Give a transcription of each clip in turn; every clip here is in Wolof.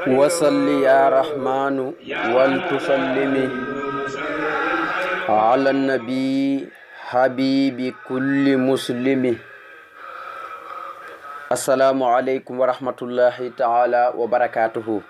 wasalli ya rahmanu wal tusallimi ala nabi habibi kulli muslimi. assalaamu aleykum wa rahmatullahi taala wa barakatuhu.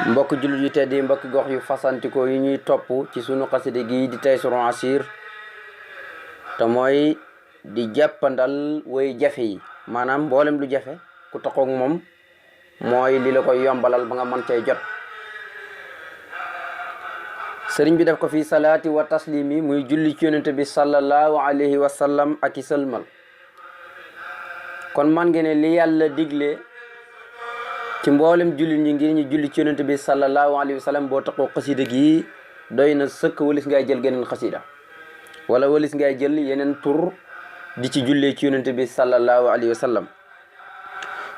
mbokk jullit yu tedd yi, mbokk gox yu fasantikoo yi ñuy topp ci sunu xasida gi di Taysiroul Assir te mooy di jàppandal way jafe yi, maanaam mboolem lu jafe ku taxoog moom mooy li la koy yombalal ba nga mën cay jot. sëriñ bi def ko fi salaati wa taslimi, muy julli ci yonente bi sallallahu alayhi wa sallam ak i sëlmal. kon man ngeen ne li yàlla digle ci mboolem jullit ñi ngir ñu julli ci yonente bi sallallahu alayhi wa sallam boo taxoo xasida gi doy na sëkk walis ngay jël geneen xasida wala walis ngay jël yeneen tur di ci jullee ci yonente bi sallallahu alayhi wa sallam.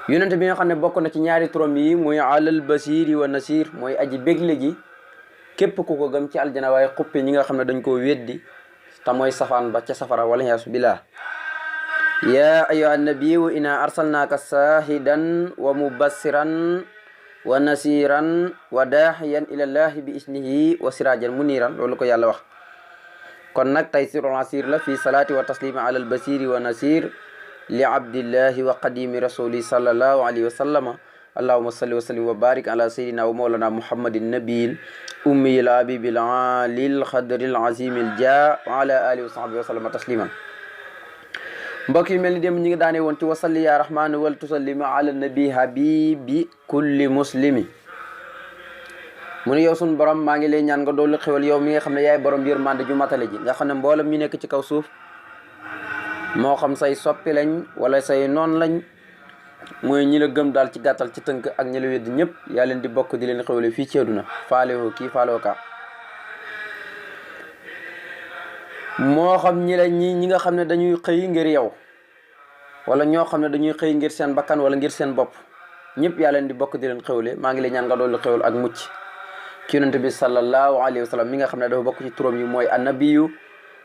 yonente bi nga xam ne bokk na ci ñaari turam yi muy alal basiri wa nasir, mooy aji bégle ji képp ku ko gëm ci aljana, waaye xuppe ñi nga xam ne dañ koo weddi te mooy safaan ba ca safara wala yaasu billah. ya ayyuha nabiyu inna arsalnaka sahidan wa mubassiran wa nasiran wa dahiyan ilallahi bi isnihi wa sirajan muniran, loolu ko yàlla wax. kon nag Taysiroul Assir la fi salaati wa taslima alal basiri wa nasir li abdillahi wa qadimi rasuli sallallahu alayhi wa sallama. allahuma salli wa sallim wa barik ala sayyidina wa mawlana muhammadin nabil ummiyil abibil alil xadril azimil ja wa ala alihi wa sahbihi wa sallama tasliman. mbokk yi mel ni dem ñi ngi daane woon ci wasalli ya rahmanu wal tusallima ala nabi habibi kulli muslimi. mu ne yow sun borom maa ngi lay ñaan nga doolu xewal yow mi nga xam ne yaay borom yërmande ju matale ji, nga xam ne mboolem ñu nekk ci kaw suuf moo xam say soppi lañ wala say noon lañ, mooy ñi la gëm daal ci gàttal ci tënk ak ñi la wedd ñëpp yaa leen di bokk di leen xewale fii ci àdduna. faalewoo kii faalewoo kaa, moo xam ñi nga xam ne dañuy xëy ngir yow wala ñoo xam ne dañuy xëy ngir seen bakkan wala ngir seen bopp, ñëpp yaa leen di bokk di leen xewle. maa ngi lay ñaan nga doolu xewal ak mucc ci yonente bi sallallahu alayhi wa sallam mi nga xam ne dafa bokk ci turam yi mooy annabiyu,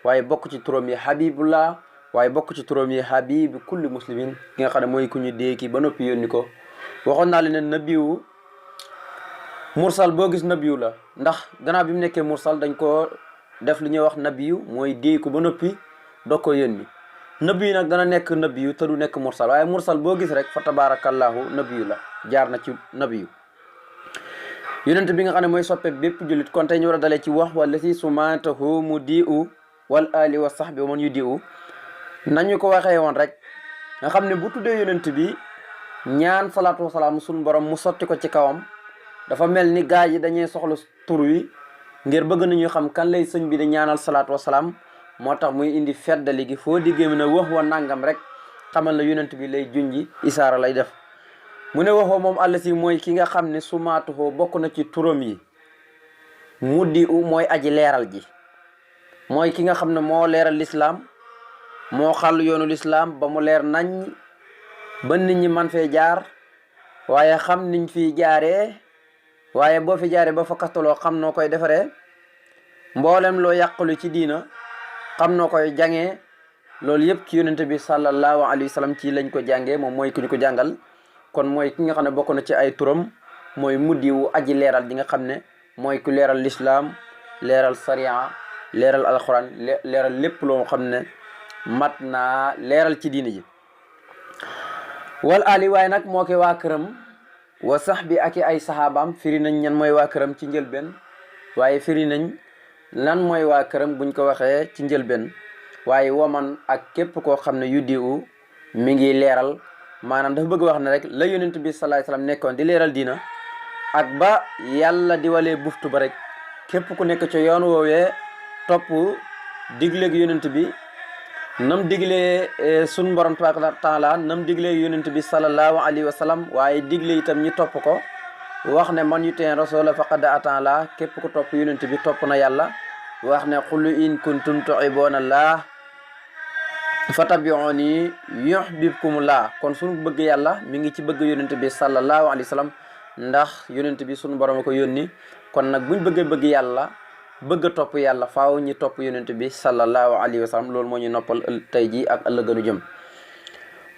waaye bokk ci turam yi habibullah, waaye bokk ci turam yi habibi kulli muslimin, ki nga xam ne mooy ku ñu déeki ba noppi yónni ko. waxoon naa leen ne nabiyu mursal boo gis nabiyu la, ndax gannaaw bi mu nekkee mursal dañ ko def li ñuy wax nabiyu, mooy déeku ba noppi doo ko yónni. nabiyu nag dana nekk nabiyu te du nekk mursal, waaye mursal boo gis rek fa tabarakallahu nabiyu la, jaar na ci nabiyu. yonent bi nga xam ne mooy soppe bépp jullit. kon tey ñu war a dalee ci wax wala si sumatahu mu diu wal ali wa sahbi wa man yu diu. nañu ko waxee woon rek nga xam ne bu tuddee yonent bi ñaan salaatu wasalaam suñu borom mu sotti ko ci kawam, dafa mel ni gaa yi dañuy soxla tur wi ngir bëgg nañu xam kan lay sëñ bi di ñaanal salaatu wasalaam. moo tax muy indi feddali gi, foo diggée mi ne wax wa nangam rek xamal la yonent bi lay junji, isaara lay def. mu ne waxoo moom àll si mooy ki nga xam ne sumaatuhoo bokk na ci turam yi muddi u mooy aji leeral ji, mooy ki nga xam ne moo leeral lislaam, moo xàll yoonu lislaam ba mu leer nañ ba nit ñi man fee jaar, waaye xam niñ fi jaaree, waaye boo fi jaaree ba fa kastaloo xam noo koy defaree, mboolem loo yàqulu ci diina xam noo koy jàngee. loolu yëpp ci yonente bi sallallahu alayhi wa sallam ci lañ ko jàngee, moom mooy ku ñu ko jàngal. kon mooy ki nga xam ne bokk na ci ay turam mooy muddi wu aji leeral ji nga xam ne mooy ku leeral lislaam, leeral sariya, leeral alxuraan, leeral lépp loo xam ne mat naa leeral ci diini ji. wal ali waaye nag moo koy waa këram, wa sax bi ak i ay saxaabaam. firi nañ ñan mooy waa këram ci njëlbeen, waaye firi nañ lan mooy waa këram buñ ko waxee ci njëlbeen, waaye waman ak képp koo xam ne yu diwu mi ngi leeral. maanaam dafa bëgg wax ne rek la yonent bi sallallahu alayhi wasallam nekkoon di leeral diina ak ba yàlla di walee buftu ba rek, képp ku nekk ci yoon woowee topp digleeg yonent bi nam diglee sun borom tabaaraka taala, nam diglee yonent bi sallallahu alayhi wasallam, waaye digle itam ñi topp ko. wax ne man yutiin rasula faqad ata la, képp ku topp yonent bi topp na yàlla. wax ne qul in kuntum tuhibbuna Allah fatabi'uni yuhbibkumullah. kon suñu bëgg yàlla mi ngi ci bëgg yonent bi sallallahu alayhi wa sallam, ndax yonent bi suñu borom a ko yónni. kon nag buñ bëgg yàlla bëgg topp yàlla faaw ñi topp yonent bi sallallahu alayhi wa sallam. loolu moo ñu noppal tey ji ak ëllëgënu jëm.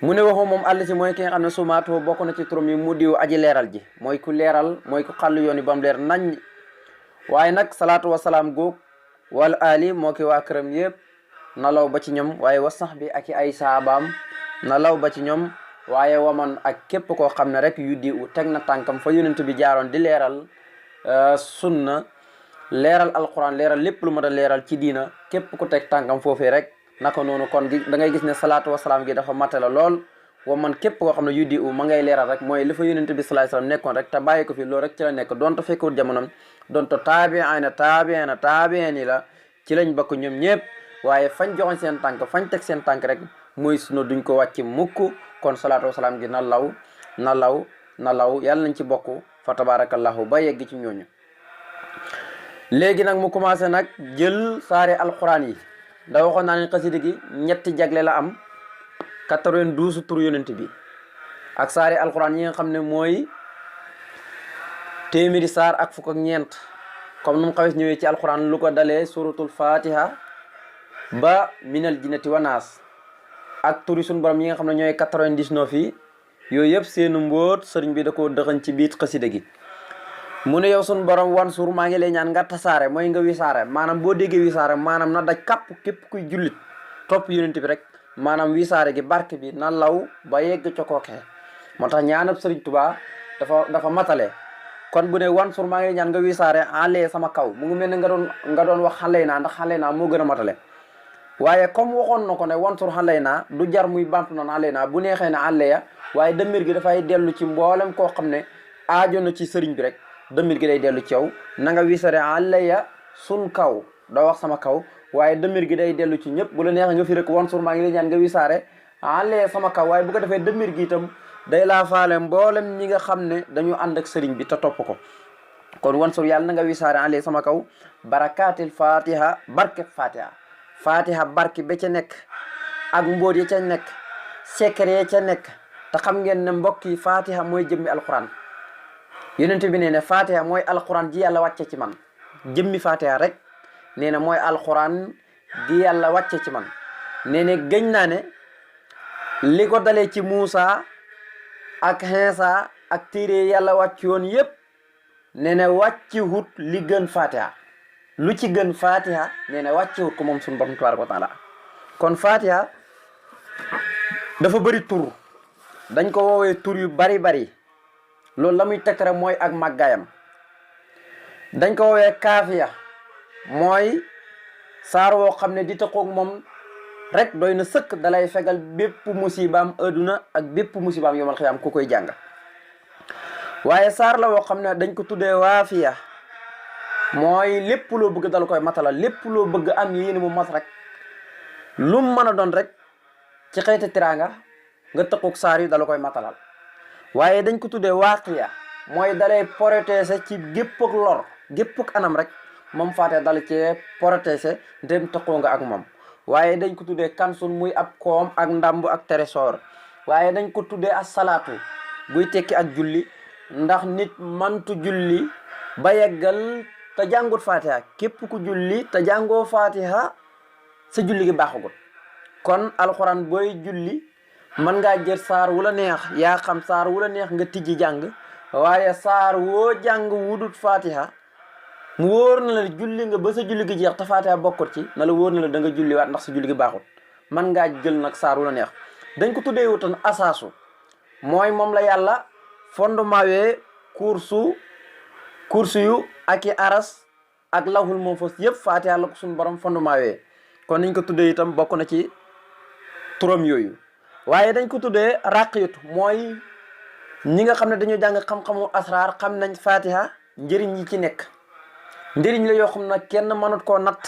mu ne waxoo moom àll si mooy ki nga xam ne sumaatoo bokk na ci turam yi mu diw aji leeral ji mooy ku leeral mooy ku xàll yoon yi ba mu leer nañ. waaye nag salaatu wasalaam góog wal ali moo ki waa këram yëpp na law ba ci ñoom waaye wa sax bi ak i ay saabaam na law ba ci ñoom waaye waman ak képp koo xam ne rek yu di u teg na tànkam fa yonent bi jaaroon di leeral sunna leeral alquran leeral lépp lu ma da leeral ci diina képp ku teg tànkam foofee rek naka noonu kon da ngay gis ne salaatu wasalaam gi dafa matala lool waman képp koo xam ne yu di u ma ngay leeral rek mooy li fa yonent bi sallallahu alayhi wasallam nekkoon rek te bàyyi ko fi loolu rek ci la nekk donte fekkul jamonom donte taabiina la ci lañ bokk ñoom ñëpp waaye fañ joxoñ seen tànk fañ teg seen tànk rek mooy sunu duñ ko wàcc mukk kon salaatu wasalaam gi na law yàlla nañ ci bokk fa tabarakallahu ba yegg ci ñooñu. léegi nag mu commencé nag jël saari alquran yi da waxoon naa ne xasida gi ñetti jagle la am 92 tur yonent bi ak saari alquran yi nga xam ne mooy téeméeri saar ak fukk ak ñeent comme nu mu xawes ñëwee ci alquran lu ko dalee suratul fatiha ba minal jinnati wa naas ak turi suñu borom yi nga xam ne ñooy 99 yi yooyu yëpp seenu mbóot sëriñ bi da koo dëxañ ci biir xasida gi. mu ne yow suñu borom wan suur maa ngi lay ñaan nga tasaare mooy nga wisaare maanaam boo déggee wisaare maanaam na daj kàpp képp kuy jullit topp yonent bi rek maanaam wisaare gi barke bi na law ba yegg ca kookee moo tax ñaanab sëriñ Tuubaa dafa matale. kon bu ne wan suur maa ngi lay ñaan nga wisaare enlee sama kaw mu ngi mel ne nga doon wax xale naa ndax xale naa moo gën a matale. waaye comme waxoon na ko ne wan suur xale naa du jar muy bamtu noonu xale naa bu neexee ne àlle ya waaye dëmmir gi dafay dellu ci mboolem koo xam ne aajo na ci sëriñ bi rek dëmmir gi day dellu ci yow na nga wisaare àlle ya sun kaw doo wax sama kaw waaye dëmmir gi day dellu ci ñëpp bu la neexee nga fi rek wan suur maa ngi lay ñaan nga wisaare àlle ya sama kaw waaye bu ko defee dëmmir gi itam day laa faale mboolem ñi nga xam ne dañu ànd ak sëriñ bi te topp ko kon wan suur yàlla na nga wisaare àlle sama kaw barakaatil fatiha barke fatiha barke ba ca nekk ak mbóot ya ca nekk secret ya ca nekk te xam ngeen ne mbokk yi fatiha mooy jëmmi alquran yonent bi nee ne fatiha mooy alquran ji yàlla wàcce ci man jëmmi fatiha rek nee na mooy alquran ji yàlla wàcce ci man nee ne gëñ naa ne li ko dalee ci Muusa ak Iisaa ak téere yàlla wàcc yoon yépp nee na wàcci hut li gën fatiha lu ci gën fatiha nee na wàcci hut ko moom suñu borom tabaaraka wa taala kon fatiha dafa bëri tur dañ ko woowee tur yu bari loolu la muy tegtare mooy ak màggaayam dañ ko woowee kaafiya mooy saar woo xam ne di tëqoog moom rek doy na sëkk dalay fegal bépp musibaam adduna ak bépp musibaam yomal xiyaam ku koy jàng waaye saar la woo xam ne dañ ko tuddee waafiya mooy lépp loo bëgg dal koy matalal lépp loo bëgg am yéene mu mat rek lu mu mën a doon rek ci xeeti tiraanga nga tëqoog saar yi dala koy matalal waaye dañ ko tuddee waaqiya mooy dalay protéger ci gépp ak lor gépp ak anam rek moom faatee dal cee protéger dem tëqoo nga ak moom waaye dañ ko tuddee kansun muy ab koom ak ndàmb ak trésor waaye dañ ko tuddee as salaatu buy tekki ak julli ndax nit mantu julli ba yeggal te jàngut fatiha képp ku julli te jàngoo fatiha sa julli gi baaxagut kon alxuraan booy julli mën ngaa jël saar wu la neex yaa xam saar wu la neex nga tijji jàng waaye saar woo jàng wudut fatiha mu wóor na la julli nga ba sa julli gi jeex te fatiha bokkut ci na la wóor na la da nga julli waat ndax sa julli gi baaxut mën ngaa jël nag saar wu la neex dañ ko tuddee wutan asaasu mooy moom la yàlla fondement wee kursu yu ak i aras ak lawhul mahfuus yëpp fatiha la ko suñu borom fondement wee kon niñ ko tuddee itam bokk na ci turam yooyu waaye dañ ko tuddee raqiyatu mooy ñi nga xam ne dañoo jàng xam-xamu asraar xam nañ fatiha njëriñ yi ci nekk njëriñ la yoo xam ne kenn mënut koo natt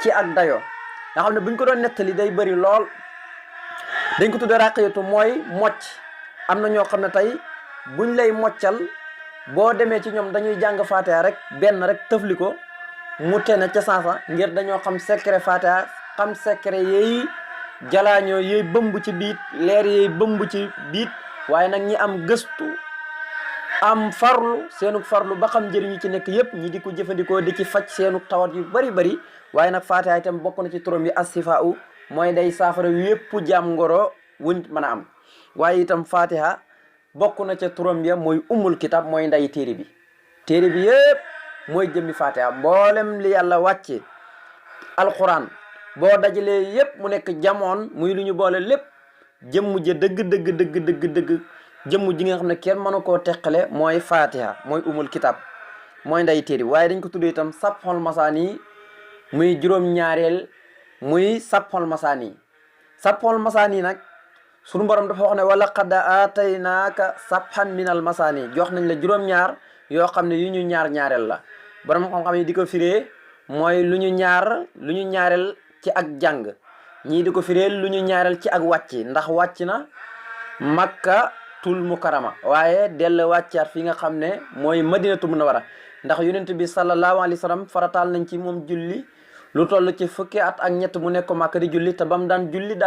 ci ak dayoo nga xam ne buñ ko doon nettali day bëri lool dañ ko tuddee raqiyatu mooy mocc am na ñoo xam ne tey buñ lay moccal boo demee ci ñoom dañuy jàng fatiha rek benn rek tëfli ko mu tene ca sansa ngir dañoo xam secret fatiha xam secret yeey jalaañoo yeey bëmb ci biit leer yeey bëmb ci biit waaye nag ñi am gëstu am farlu seenu farlu ba xam njëriñ yi ci nekk yépp ñi di ko jëfandikoo di ci faj seenu tawat yu bari waaye nag fatiha itam bokk na ci turam yi as-sifaa mooy day saafara yépp jàngoro wuñ mën a am. waaye itam fatiha bokk na ca turam ya mooy ummul kitab mooy nday téere bi. téere bi yëpp mooy jëmmi fatiha mboolem li yàlla wàcce alquran boo dajalee yëpp mu nekk jamoon muy lu ñu boole lépp jëmm ja dëgg jëmm ji nga xam ne kenn mënu koo teqale mooy fatiha mooy umul kitab mooy nday téere waaye dañ ko tuddee itam sabxol masaani muy juróom-ñaareel muy sabxol masaani nag sunu borom dafa wax ne wala qad aataynaaka sabxan minal masaani jox nañ la juróom-ñaar yoo xam ne yu ñu ñaareel la borom xam-xam yi di ko firee mooy lu ñu ñaareel ci ak jàng ñii di ko firee lu ñu ñaareel ci ak wàcc ndax wàcc na makka tul mukarama waaye dell wàccaat fi nga xam ne mooy madinatu munawara ndax yonent bi sallallahu alayhi wa sallam farataal nañ ci moom julli lu toll ci fukki at ak ñett mu nekk Màkka di julli te ba mu daan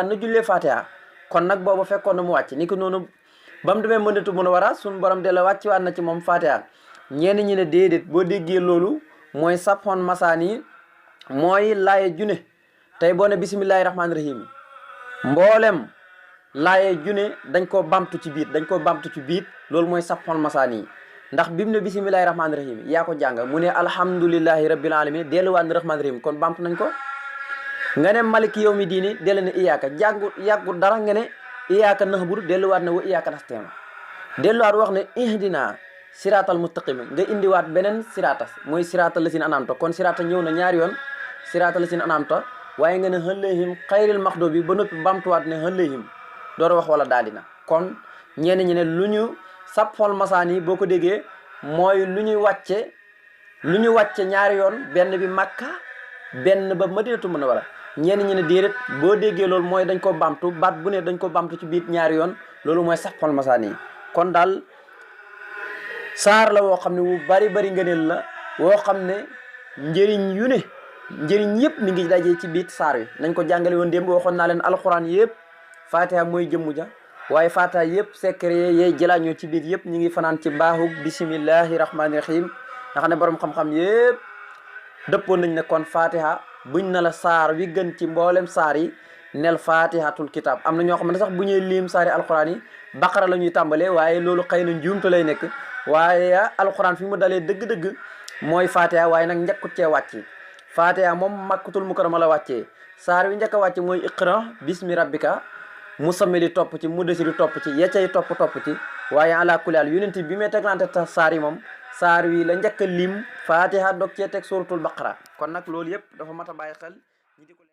na jullee Fatiha kon nag boobu fekkoon na mu wàcc ni ko noonu ba mu demee Madinatu Munawwara suñu borom delloo wàcc waat na ci moom Fatiha ñenn ñi ne déedéet boo déggee loolu mooy sappoon masaani mooy laaye june tey boo ne bisimillahi rahmaani rahim mboolem laaye june dañ koo bamtu ci biit loolu mooy sappoon masaani ndax bi mu ne bisimillahi rahmaani rahim yaa ko jàng mu ne alhamdulillahi rabbil alamin delluwaat na rahmaani rahim kon bamtu nañ ko nga ne maliki yawmi diini dellu ne iyaaka yàggu dara nga ne iyaaka nahbudu delluwaat na wa iyaaka nasta'iin delluwaat wax ne ihdina siraatal mustaqim nga indiwaat beneen siraata mooy siraatal lazina an'amta kon siraata ñëw na ñaari yoon siraatal lazina an'amta waaye nga ne alayhim xayril maxduubi ba noppi bamtuwaat ne alayhim door wax wala daal dina kon ñenn ñi ne lu ñu sappool masaani boo ko déggee mooy lu ñuy wàcce ñaari yoon benn bi Makka benn ba Madinatu Munawwara ñenn ñi ne déedéet boo déggee loolu mooy dañ ko bamtu baat bu ne dañ ko bamtu ci biir ñaari yoon loolu mooy sappool masaani kon daal saar la woo xam ne wu bari ngëneel la woo xam ne njëriñ yu ne njëriñ yëpp mi ngi dajee ci biir saar wi nañ ko jàngale woon démb waxoon naa leen alxuraan yëpp Fatiha mooy jëmmu ja waaye Fatiha yëpp secret yee jëlaañoo ci biir yëpp ñu ngi fanaan ci baaxu bisimillahi rahmaani rahim nga xam ne borom xam-xam yëpp dëppoon nañ ne kon Fatiha buñ na la saar wi gën ci mboolem saar yi nel fatihatul kitab am na ñoo xam ne sax bu ñuy liim saari alxuraan yi baqara la ñuy tàmbalee waaye loolu xëy na njuumte lay nekk waaye alxuraan fi mu dalee dëgg-dëgg mooy Fatiha waaye nag njëkkut cee wàcc Fatiha moom makkatul mukarrama la wàccee saar wi njëkk a wàcce mooy iqra bismi rabbika musammili topp ci mudassiri topp ci yeccay topp ci waaye ala kulli haal yonent bi may teglante ta saar yi moom saar wi la njëkk a lim Fatiha dog cee teg suratul baqara kon nag loolu yëpp dafa mat a bàyyi xel